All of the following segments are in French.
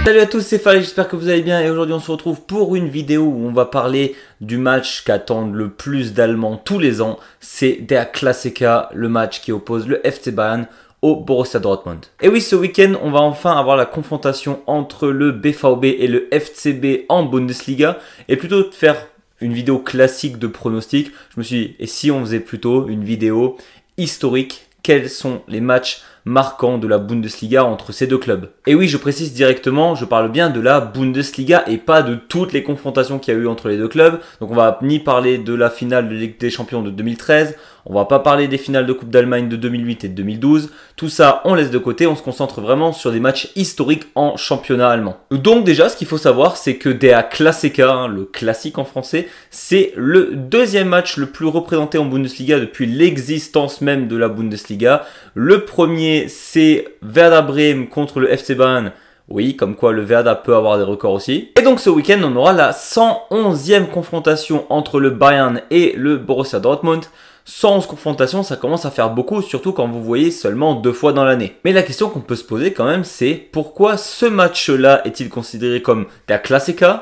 Salut à tous, c'est Fall, j'espère que vous allez bien et aujourd'hui on se retrouve pour une vidéo où on va parler du match qu'attendent le plus d'Allemands tous les ans. C'est Der Klassiker, le match qui oppose le FC Bayern au Borussia Dortmund. Et oui, ce week-end, on va enfin avoir la confrontation entre le BVB et le FCB en Bundesliga. Et plutôt de faire une vidéo classique de pronostic, je me suis dit, et si on faisait plutôt une vidéo historique, quels sont les matchs marquants de la Bundesliga entre ces deux clubs. Et oui, je précise directement, je parle bien de la Bundesliga et pas de toutes les confrontations qu'il y a eu entre les deux clubs. Donc on va ni parler de la finale de Ligue des Champions de 2013, on va pas parler des finales de Coupe d'Allemagne de 2008 et de 2012. Tout ça, on laisse de côté, on se concentre vraiment sur des matchs historiques en championnat allemand. Donc déjà, ce qu'il faut savoir, c'est que Der Klassiker, le classique en français, c'est le deuxième match le plus représenté en Bundesliga depuis l'existence même de la Bundesliga. Le premier, c'est Werder Bremen contre le FC Bayern. Oui, comme quoi le Werder peut avoir des records aussi. Et donc ce week-end, on aura la 111e confrontation entre le Bayern et le Borussia Dortmund. 111 confrontations, ça commence à faire beaucoup, surtout quand vous voyez seulement 2 fois dans l'année. Mais la question qu'on peut se poser quand même, c'est pourquoi ce match-là est-il considéré comme der Klassiker,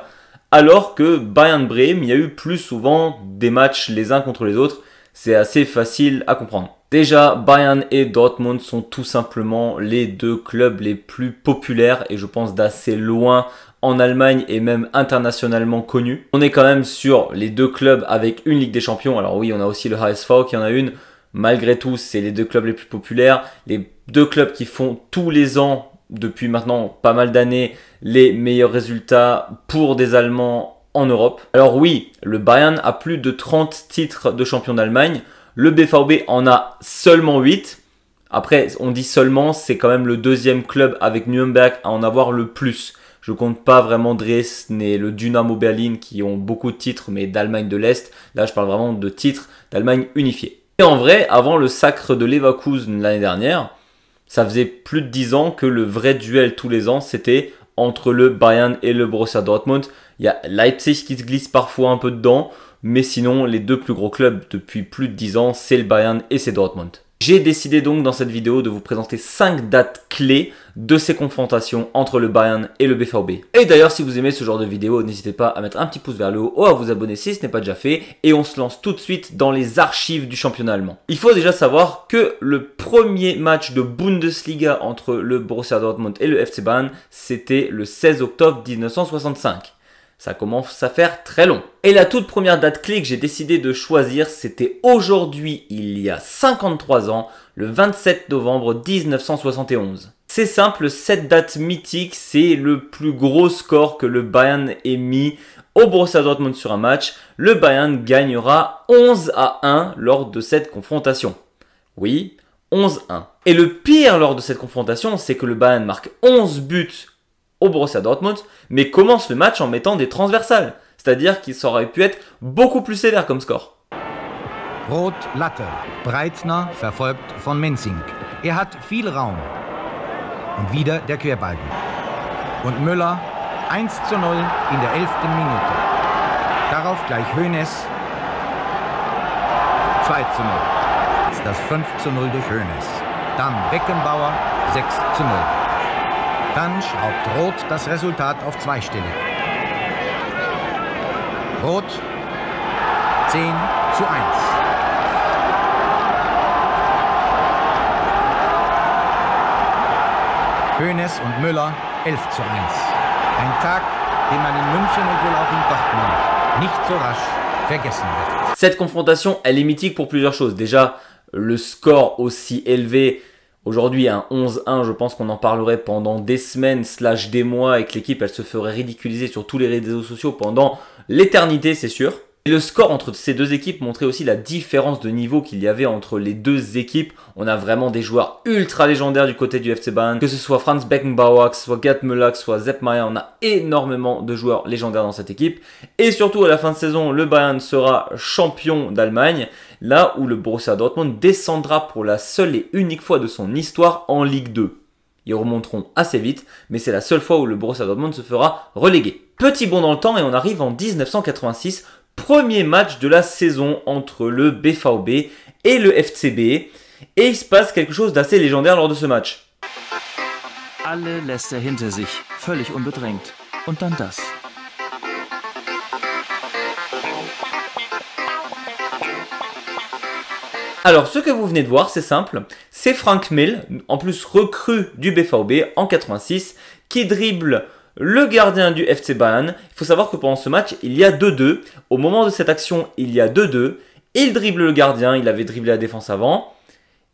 alors que Bayern-Bremen, il y a eu plus souvent des matchs les uns contre les autres. C'est assez facile à comprendre. Déjà, Bayern et Dortmund sont tout simplement les deux clubs les plus populaires et je pense d'assez loin en Allemagne et même internationalement connus. On est quand même sur les deux clubs avec une Ligue des Champions. Alors oui, on a aussi le HSV qui en a une. Malgré tout, c'est les deux clubs les plus populaires. Les deux clubs qui font tous les ans, depuis maintenant pas mal d'années, les meilleurs résultats pour des Allemands en Europe. Alors oui, le Bayern a plus de 30 titres de champion d'Allemagne. Le BVB en a seulement 8. Après, on dit seulement, c'est quand même le deuxième club avec Nürnberg à en avoir le plus. Je compte pas vraiment Dresden et le Dynamo Berlin qui ont beaucoup de titres, mais d'Allemagne de l'Est. Là, je parle vraiment de titres d'Allemagne unifiée. Et en vrai, avant le sacre de Leverkusen l'année dernière, ça faisait plus de 10 ans que le vrai duel tous les ans, c'était entre le Bayern et le Borussia Dortmund. Il y a Leipzig qui se glisse parfois un peu dedans, mais sinon, les deux plus gros clubs depuis plus de 10 ans, c'est le Bayern et c'est Dortmund. J'ai décidé donc dans cette vidéo de vous présenter 5 dates clés de ces confrontations entre le Bayern et le BVB. Et d'ailleurs, si vous aimez ce genre de vidéo, n'hésitez pas à mettre un petit pouce vers le haut ou à vous abonner si ce n'est pas déjà fait. Et on se lance tout de suite dans les archives du championnat allemand. Il faut déjà savoir que le premier match de Bundesliga entre le Borussia Dortmund et le FC Bayern, c'était le 16 octobre 1965. Ça commence à faire très long. Et la toute première date clé que j'ai décidé de choisir, c'était aujourd'hui, il y a 53 ans, le 27 novembre 1971. C'est simple, cette date mythique, c'est le plus gros score que le Bayern ait mis au Borussia Dortmund sur un match. Le Bayern gagnera 11-1 lors de cette confrontation. Oui, 11-1. Et le pire lors de cette confrontation, c'est que le Bayern marque 11 buts au Borussia Dortmund, mais commence le match en mettant des transversales. C'est-à-dire qu'il aurait pu être beaucoup plus sévère comme score. Rot Latte. Breitner verfolgt von Menzing. Er hat viel Raum. Und wieder der Querbalken. Und Müller 1:0 in der 11. Minute. Darauf gleich Hoeneß 2:0. Das 5:0 durch Hoeneß. Dann Beckenbauer 6:0. Dann schraubt Rot das Resultat auf zweistellig. Rot 10:1. Hoeneß und Müller 11:1. Ein Tag, den man in München und wohl auch in Dortmund nicht so rasch vergessen wird. Cette confrontation, elle est mythique pour plusieurs choses. Déjà, le score aussi élevé. Aujourd'hui, un 11-1, je pense qu'on en parlerait pendant des semaines / des mois et que l'équipe, elle se ferait ridiculiser sur tous les réseaux sociaux pendant l'éternité, c'est sûr. Et le score entre ces deux équipes montrait aussi la différence de niveau qu'il y avait entre les deux équipes. On a vraiment des joueurs ultra légendaires du côté du FC Bayern, que ce soit Franz Beckenbauer, que ce soit Gerd Müller, que ce soit Sepp Maier, on a énormément de joueurs légendaires dans cette équipe. Et surtout, à la fin de saison, le Bayern sera champion d'Allemagne, là où le Borussia Dortmund descendra pour la seule et unique fois de son histoire en Ligue 2. Ils remonteront assez vite, mais c'est la seule fois où le Borussia Dortmund se fera reléguer. Petit bond dans le temps et on arrive en 1986, premier match de la saison entre le BVB et le FCB. Et il se passe quelque chose d'assez légendaire lors de ce match. alle lässt er hinter sich, völlig unbedrängt. Und dann das. Alors, ce que vous venez de voir, c'est simple. C'est Frank Mill, en plus recrue du BVB en 86, qui dribble le gardien du FC Bayern. Il faut savoir que pendant ce match, il y a 2-2. Au moment de cette action, il y a 2-2. Il dribble le gardien, il avait dribblé la défense avant.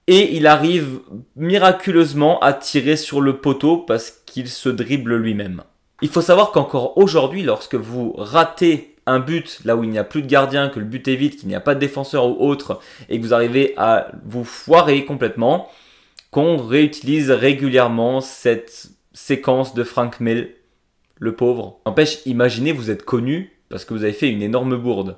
Et il arrive miraculeusement à tirer sur le poteau parce qu'il se dribble lui-même. Il faut savoir qu'encore aujourd'hui, lorsque vous ratez un but là où il n'y a plus de gardien, que le but est vide, qu'il n'y a pas de défenseur ou autre, et que vous arrivez à vous foirer complètement, qu'on réutilise régulièrement cette séquence de Frank Mill, le pauvre. N'empêche, imaginez, vous êtes connu parce que vous avez fait une énorme bourde.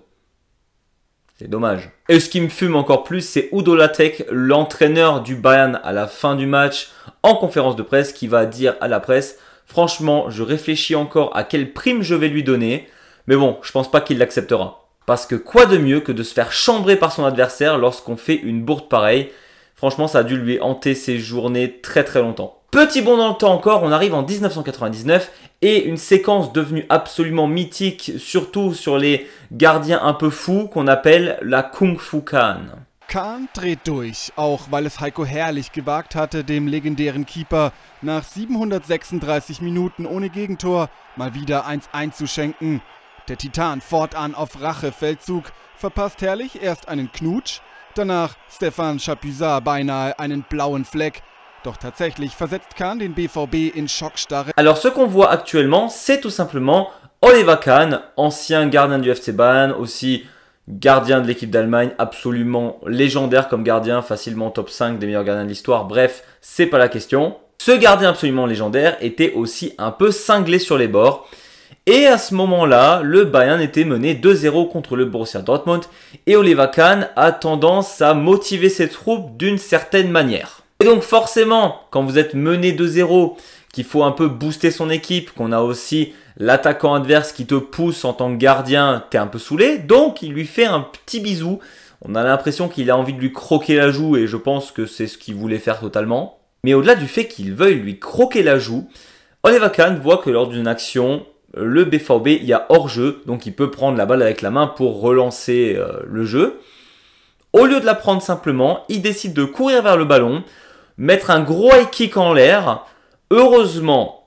C'est dommage. Et ce qui me fume encore plus, c'est Udo Lattek, l'entraîneur du Bayern à la fin du match, en conférence de presse, qui va dire à la presse « Franchement, je réfléchis encore à quelle prime je vais lui donner. Mais bon, je pense pas qu'il l'acceptera. Parce que quoi de mieux que de se faire chambrer par son adversaire lorsqu'on fait une bourde pareille. Franchement, ça a dû lui hanter ses journées très très longtemps. Petit bond dans le temps encore, on arrive en 1999 et une séquence devenue absolument mythique, surtout sur les gardiens un peu fous, qu'on appelle la Kung Fu Kahn. Kahn dreht durch, auch weil es Heiko Herrlich gewagt hatte, dem legendären Keeper nach 736 Minuten ohne Gegentor mal wieder 1-1 zu schenken. Der Titan fortan auf Rachefeldzug, verpasst Herrlich erst einen Knutsch, danach Stéphane Chapuisat beinahe einen blauen Fleck. Doch tatsächlich versetzt Kahn den BVB in Schockstarre. Alors ce qu'on voit actuellement, c'est tout simplement Oliver Kahn, ancien gardien du FC Bayern, aussi gardien de l'équipe d'Allemagne, absolument légendaire comme gardien, facilement top 5 des meilleurs gardiens de l'histoire. Bref, c'est pas la question. Ce gardien absolument légendaire était aussi un peu cinglé sur les bords. Et à ce moment-là, le Bayern était mené 2-0 contre le Borussia Dortmund et Oliver Kahn a tendance à motiver ses troupes d'une certaine manière. Et donc forcément, quand vous êtes mené 2-0, qu'il faut un peu booster son équipe, qu'on a aussi l'attaquant adverse qui te pousse en tant que gardien, t'es un peu saoulé, donc il lui fait un petit bisou. On a l'impression qu'il a envie de lui croquer la joue et je pense que c'est ce qu'il voulait faire totalement. Mais au-delà du fait qu'il veuille lui croquer la joue, Oliver Kahn voit que lors d'une action, le BVB, il y a hors-jeu, donc il peut prendre la balle avec la main pour relancer le jeu. Au lieu de la prendre simplement, il décide de courir vers le ballon, mettre un gros high kick en l'air. Heureusement,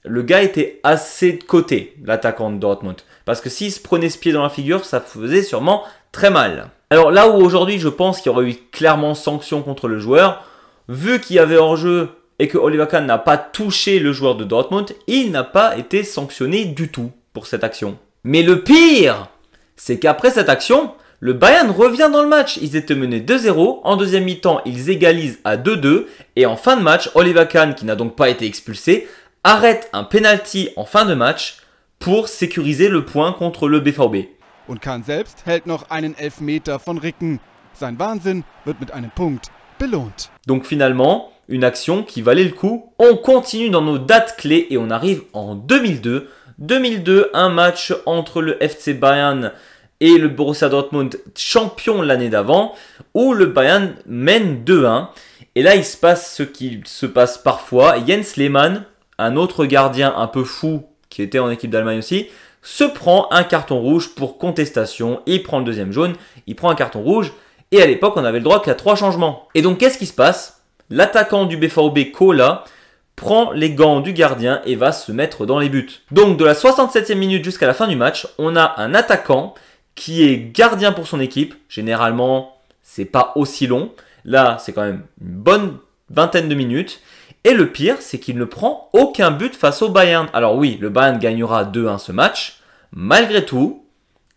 le gars était assez de côté, l'attaquant de Dortmund. Parce que s'il se prenait ce pied dans la figure, ça faisait sûrement très mal. Alors là où aujourd'hui, je pense qu'il y aurait eu clairement sanction contre le joueur, vu qu'il y avait hors-jeu et que Oliver Kahn n'a pas touché le joueur de Dortmund, il n'a pas été sanctionné du tout pour cette action. Mais le pire, c'est qu'après cette action, le Bayern revient dans le match. Ils étaient menés 2-0. En deuxième mi-temps, ils égalisent à 2-2. Et en fin de match, Oliver Kahn, qui n'a donc pas été expulsé, arrête un penalty en fin de match pour sécuriser le point contre le BVB. Und Kahn selbst hält noch einen Elfmeter von Ricken. Sein Wahnsinn wird mit einem Punkt belohnt. Donc finalement, une action qui valait le coup. On continue dans nos dates clés et on arrive en 2002. 2002, un match entre le FC Bayern et le Borussia Dortmund, champion l'année d'avant, où le Bayern mène 2-1. Et là, il se passe ce qui se passe parfois. Jens Lehmann, un autre gardien un peu fou, qui était en équipe d'Allemagne aussi, se prend un carton rouge pour contestation. Il prend le deuxième jaune, il prend un carton rouge. Et à l'époque, on avait le droit qu'à 3 changements. Et donc, qu'est-ce qui se passe? L'attaquant du BVB, Kola, prend les gants du gardien et va se mettre dans les buts. Donc, de la 67e minute jusqu'à la fin du match, on a un attaquant qui est gardien pour son équipe. Généralement, c'est pas aussi long. Là, c'est quand même une bonne vingtaine de minutes. Et le pire, c'est qu'il ne prend aucun but face au Bayern. Alors oui, le Bayern gagnera 2-1 ce match. Malgré tout,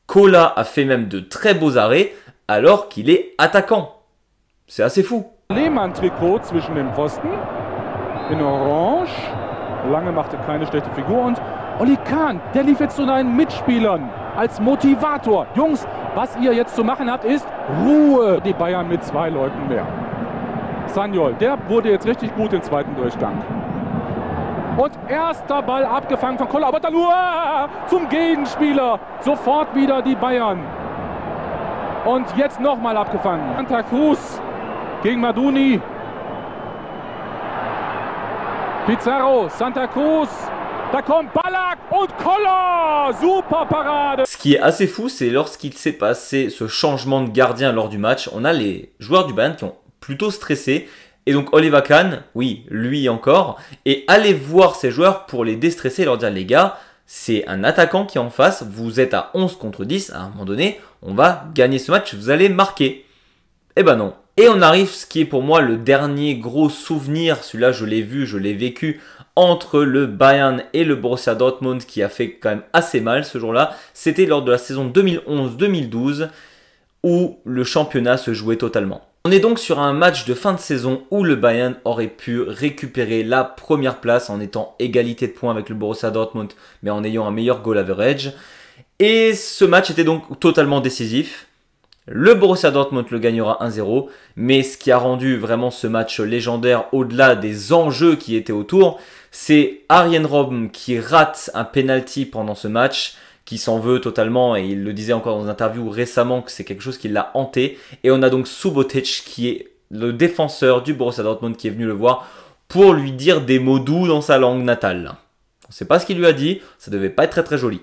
Kola a fait même de très beaux arrêts alors qu'il est attaquant. C'est assez fou. Lehmann-Trikot zwischen den Pfosten, in Orange. Lange machte keine schlechte Figur und Oli Kahn, der lief jetzt zu seinen Mitspielern als Motivator. Jungs, was ihr jetzt zu machen habt, ist Ruhe. Die Bayern mit 2 Leuten mehr. Sanjol, der wurde jetzt richtig gut im zweiten Durchgang. Und erster Ball abgefangen von Koller, aber dann zum Gegenspieler. Sofort wieder die Bayern. Und jetzt nochmal abgefangen. Santa Cruz gegen Maduni. Pizarro, Santa Cruz, da kommt Ballack und Koller, super Parade. Ce qui est assez fou, c'est lorsqu'il s'est passé ce changement de gardien lors du match, on a les joueurs du Bayern qui ont plutôt stressé. Et donc Oliver Kahn, oui, lui encore, et allez voir ces joueurs pour les déstresser et leur dire les gars, c'est un attaquant qui est en face, vous êtes à 11 contre 10, à un moment donné, on va gagner ce match, vous allez marquer. Eh ben non. Et on arrive, ce qui est pour moi le dernier gros souvenir, celui-là je l'ai vu, je l'ai vécu, entre le Bayern et le Borussia Dortmund qui a fait quand même assez mal ce jour-là. C'était lors de la saison 2011-2012 où le championnat se jouait totalement. On est donc sur un match de fin de saison où le Bayern aurait pu récupérer la première place en étant égalité de points avec le Borussia Dortmund, mais en ayant un meilleur goal average. Et ce match était donc totalement décisif. Le Borussia Dortmund le gagnera 1-0, mais ce qui a rendu vraiment ce match légendaire au-delà des enjeux qui étaient autour, c'est Arjen Robben qui rate un penalty pendant ce match, qui s'en veut totalement, et il le disait encore dans une interview récemment que c'est quelque chose qui l'a hanté. Et on a donc Subotic qui est le défenseur du Borussia Dortmund qui est venu le voir pour lui dire des mots doux dans sa langue natale. On ne sait pas ce qu'il lui a dit, ça devait pas être très très joli.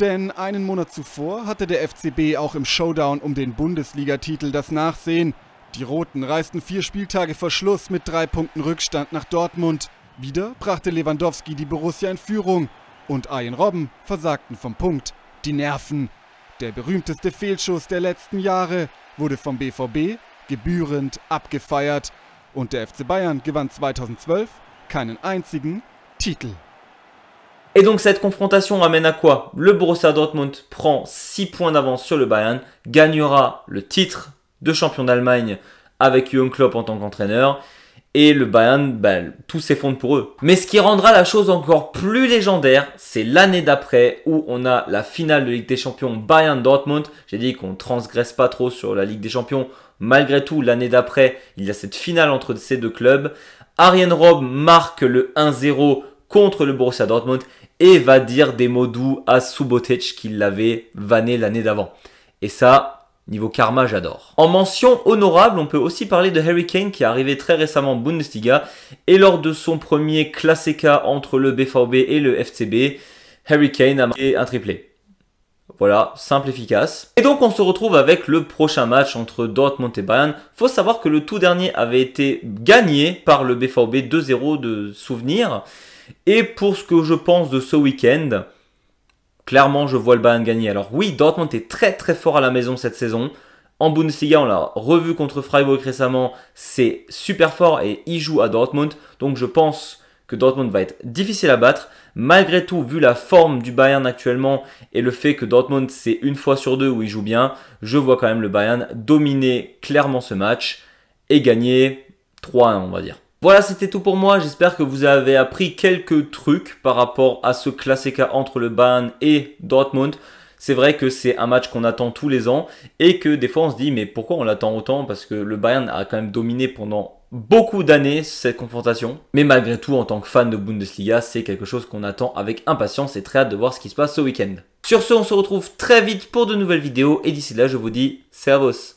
Denn einen Monat zuvor hatte der FCB auch im Showdown um den Bundesligatitel das Nachsehen. Die Roten reisten 4 Spieltage vor Schluss mit 3 Punkten Rückstand nach Dortmund. Wieder brachte Lewandowski die Borussia in Führung. Und Arjen Robben versagten vom Punkt. Die Nerven. Der berühmteste Fehlschuss der letzten Jahre wurde vom BVB gebührend abgefeiert. Und der FC Bayern gewann 2012 keinen einzigen Titel. Et donc cette confrontation amène à quoi? Le Borussia Dortmund prend 6 points d'avance sur le Bayern, gagnera le titre de champion d'Allemagne avec Jürgen Klopp en tant qu'entraîneur. Et le Bayern, tout s'effondre pour eux. Mais ce qui rendra la chose encore plus légendaire, c'est l'année d'après où on a la finale de Ligue des Champions Bayern-Dortmund. J'ai dit qu'on ne transgresse pas trop sur la Ligue des Champions. Malgré tout, l'année d'après, il y a cette finale entre ces deux clubs. Arjen Robben marque le 1-0 contre le Borussia Dortmund et va dire des mots doux à Subotic qui l'avait vanné l'année d'avant. Et ça, niveau karma, j'adore. En mention honorable, on peut aussi parler de Harry Kane qui est arrivé très récemment en Bundesliga. Et lors de son premier Klassiker entre le BVB et le FCB, Harry Kane a marqué un triplé. Voilà, simple, efficace. Et donc on se retrouve avec le prochain match entre Dortmund et Bayern. Faut savoir que le tout dernier avait été gagné par le BVB 2-0 de souvenir. Et pour ce que je pense de ce week-end, clairement, je vois le Bayern gagner. Alors oui, Dortmund est très très fort à la maison cette saison. En Bundesliga, on l'a revu contre Freiburg récemment. C'est super fort et il joue à Dortmund. Donc je pense que Dortmund va être difficile à battre. Malgré tout, vu la forme du Bayern actuellement et le fait que Dortmund, c'est une fois sur deux où il joue bien, je vois quand même le Bayern dominer clairement ce match et gagner 3-1, on va dire. Voilà, c'était tout pour moi. J'espère que vous avez appris quelques trucs par rapport à ce Klassiker entre le Bayern et Dortmund. C'est vrai que c'est un match qu'on attend tous les ans et que des fois on se dit mais pourquoi on l'attend autant? Parce que le Bayern a quand même dominé pendant beaucoup d'années cette confrontation. Mais malgré tout, en tant que fan de Bundesliga, c'est quelque chose qu'on attend avec impatience et très hâte de voir ce qui se passe ce week-end. Sur ce, on se retrouve très vite pour de nouvelles vidéos et d'ici là, je vous dis Servus.